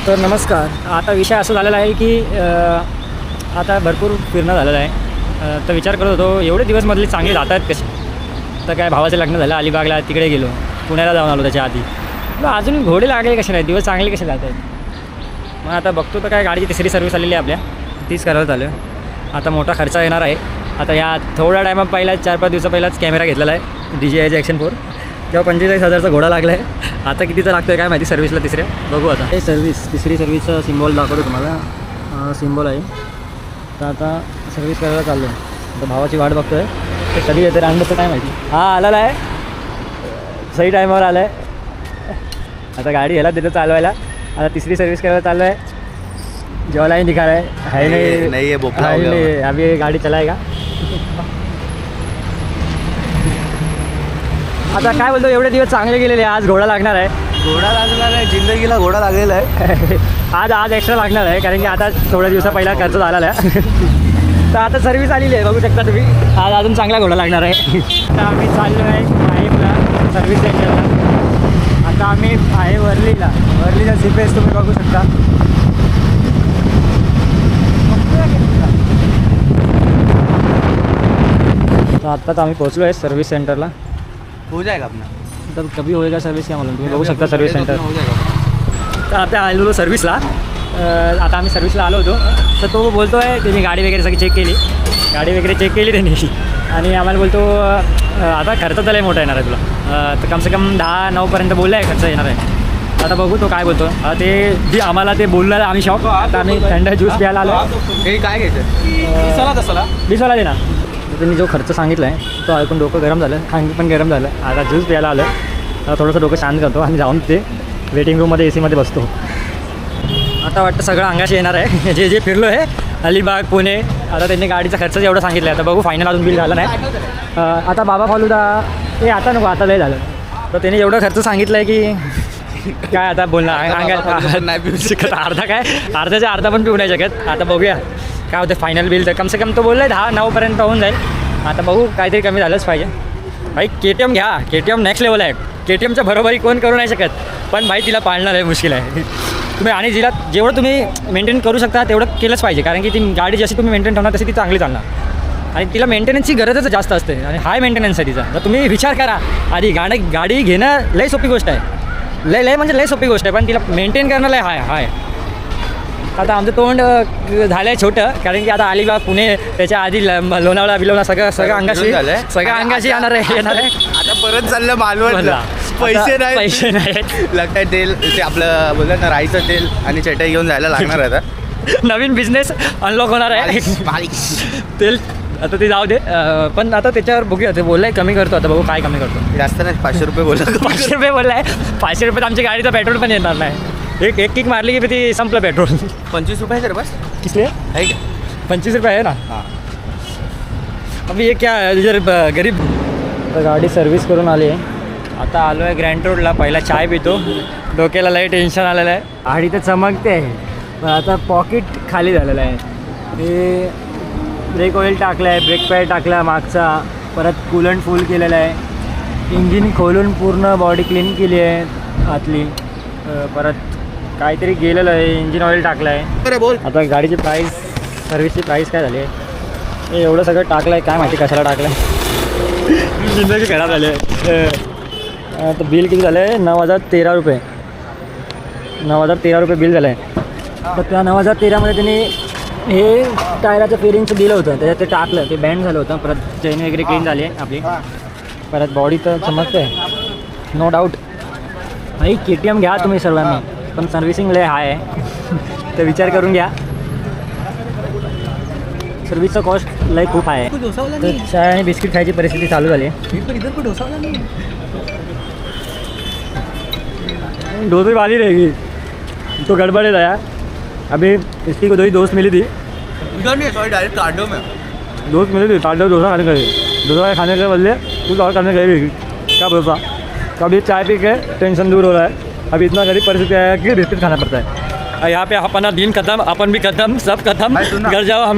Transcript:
तर नमस्कार. आता विषय असं झालेला आहे की आता भरपूर फिरणं झालेलं आहे. तर विचार करत होतो एवढे दिवसमधले चांगले जात आहेत कसे. तर काय भावाचं लग्न झालं, अलिबागला तिकडे गेलो, पुण्याला जाऊन आलो त्याच्या आधी. मग अजून घोडे लागले कसे नाही, दिवस चांगले कसे जात आहेत. मग आता बघतो तर काय गाडीची तिसरी सर्व्हिस आलेली आहे आपल्या, तीच करायला चालू आहे. आता मोठा खर्च येणार आहे. आता या थोड्या टायमात पहिलाच 4-5 दिवसा पहिलाच कॅमेरा घेतलेला आहे DJI Action 4. तेव्हा 45,000चा घोडा लागला आहे. आता कितीचा लागतो आहे काय माहिती सर्व्हिसला तिसऱ्या, बघू आता. हे तिसरी सर्व्हिसचा सिम्बॉल दाखवतो तुम्हाला, सिम्बॉल आहे. तर आता सर्व्हिस करायला चाललो आहे. आता भावाची वाट बघतो आहे, ते कधी येते रांडचं काय माहिती. आलेला आहे, सही टायमावर आला आहे. आता गाडी ह्याला देतो चालवायला. आता तिसरी सर्व्हिस करायला चाललो आहे. जो लाइन दिखा रहा है नहीं है बोपला हो गया. अभी गाड़ी चलाएगा. आता काय बोलतो, एवढे दिवस चांगले गेलेले, आज घोडा लागणार आहे. घोडा लागणार आहे, जिंदगीला घोडा लागलेला आहे. आज एक्स्ट्रा लागणार आहे, कारण की आता थोड्या दिवसा पहिला खर्च झालेला आहे. तर आता सर्व्हिस आलेली आहे, बघू शकता तुम्ही. आज अजून चांगला घोडा लागणार आहे. आता आम्ही चाललो आहे साहेबला सर्व्हिस सेंटरला. आता आम्ही आहे वर्लीचा सीपेस तुम्ही बघू शकता. तो आत्ताच आम्ही पोहोचलो आहे सर्व्हिस सेंटरला. हो जाएगा अपना, तर कभी होएगा सर्व्हिस क्या मालूम, तुम्ही बघू शकता सर्व्हिस सेंटर. तर आता आलेलो सर्व्हिसला. आता आम्ही सर्व्हिसला आलो होतो. तर तो बोलतो आहे त्याची गाडी वगैरे सगळी चेक केली, चेक केली त्यांनी. आणि आम्हाला बोलतो आता खर्च तर लय मोठा येणार आहे तुला. तर कम से कम 10-9 बोलला आहे खर्च येणार आहे. आता बघू तो काय बोलतो. ते जे आम्हाला ते बोललं आम्ही शॉक. आता आम्ही थंड ज्यूस प्यायला आलो. हे काय घ्यायचं 20वाला दे ना. त्यांनी जो खर्च सांगितला आहे तो ऐकून डोकं गरम झालं, खांगी पण गरम झालं. आता ज्यूस प्यायला आलं. आता थोडंसं डोकं शांत करतो आणि जाऊन ते वेटिंग रूममध्ये AC मध्ये बसतो. आता वाटतं सगळं अंगाशी येणार आहे. जे फिरलो आहे अलिबाग पुणे. आता त्यांनी गाडीचा खर्च एवढं सांगितलं आहे. आता बघू फायनल अजून बिल झालं नाही. आता बाबा फालुदा हे आता नको, आता लय झालं. तर त्यांनी एवढं खर्च सांगितलं आहे की काय आता बोलणार. नाही पिऊ शकत, अर्ध्याच्या अर्धा पण पिऊ नाही शकत. आता बघूया काय होतं फायनल बिल. तर कम से कम तो बोलला 10-9 होऊन जाईल. आता बघू काहीतरी कमी झालंच पाहिजे. भाई KTM घ्या, KTM नेक्स्ट लेवल आहे. KTMच्या बरोबरी कोण करू नाही शकत, पण भाई तिला पाळणं आहे मुश्किल आहे तुम्ही. आणि जिला जेवढं तुम्ही मेंटेन करू शकता तेवढं केलंच पाहिजे, कारण की ती गाडी जशी तुम्ही मेंटेन ठेवणार तशी ती चांगली चालणार. आणि तिला मेंटेनन्सची गरजच जास्त असते आणि हाय मेंटेनन्स आहे तिचा. तर तुम्ही विचार करा आधी, गाडी घेणं लय सोपी गोष्ट आहे. लय म्हणजे लय सोपी गोष्ट आहे, पण तिला मेंटेन करणं लय हाय. आता आमचं तोंड झालं आहे छोटं, कारण की आता अलिबाग पुणे त्याच्या आधी लोणावळा बिलवणा सगळं अंगाशी येणार आहे. आता परत चाललं मालवणला. पैसे नाहीत. लागतात तेल, ते आपलं बोलतात ना राईचं तेल आणि चटई घेऊन जायला लागणार आहे. आता नवीन बिझनेस अनलॉक होणार आहे. तेल आता ते जाऊ दे. पण आता त्याच्यावर बघूया, ते बोललं आहे कमी करतो. आता बघू काय कमी करतो. जास्त नाही, 500 रुपये बोलला. 500 रुपये बोलला आहे. 500 रुपयात आमच्या गाडीचं पेट्रोल पण येणार नाही. एक किक मारली की ती संपलं पेट्रोल. 25 रुपये सर बस. किसले आहे का? 25 रुपये आहे ना. हां, अभी ये क्या जर गरीब. तर गाडी सर्व्हिस करून आली आहे. आता आलो आहे ग्रँड रोडला. पहिला चाय पितो, डोक्याला लई टेन्शन आलेलं आहे. गाडी तर चमकते आहे, पण आता पॉकेट खाली झालेलं आहे. हे ब्रेक ऑइल टाकलं आहे, ब्रेक पॅड टाकला मागचा, परत कूलंट फुल केलेलं आहे, इंजिन खोलून पूर्ण बॉडी क्लीन केली आहे आतली. परत काहीतरी गेलेलं आहे, इंजिन ऑइल टाकलं आहे. बरं बोल. आता गाडीची प्राईस, सर्व्हिसची प्राईस काय झाली आहे, हे एवढं सगळं टाकलं आहे, काय माहिती कशाला टाकलं आहे. जिंदगी खराब झाली आहे. आता बिल किती झालं आहे, 9,013 रुपये. 9,013 रुपये बिल झालं आहे. तर त्या 9,013मध्ये त्यांनी हे टायराचं फेरिंगचं दिलं होतं, त्याच्यात ते टाकलं, ते बँड झालं होतं. परत चेन वगैरे क्लीन झाली आहे आपली. परत बॉडी तर चमकते आहे, नो डाऊट. नाही KTM घ्या तुम्ही सर्वांनी, पण सर्व्हिसिंग लय हाय आहे. तर विचार करून घ्या. सर्व्हिसचा कॉस्ट लय खूप आहे. तर चाय आणि बिस्किट खायची परिस्थिती चालू झाली आहे. डोसे वाली रहेगी तो गड़बड़ है यार. अभी इसकी को 2 दोस्त मिली थी. इधर नहीं, सॉरी डायरेक्ट कांडो में दोस्त मिली थी, तांडव डोसा खाने गए. डोसा खाने के बदले कुछ और करने गई भी. क्या भरोसा. कभी चाय पी के टेंशन दूर हो रहा है. अभी इतना गरीब परिस्थिति है कि बिस्किट खाना पड़ता है. यहाँ पे अपना दिन खत्म, अपन भी खत्म, सब खत्म. घर जाओ हम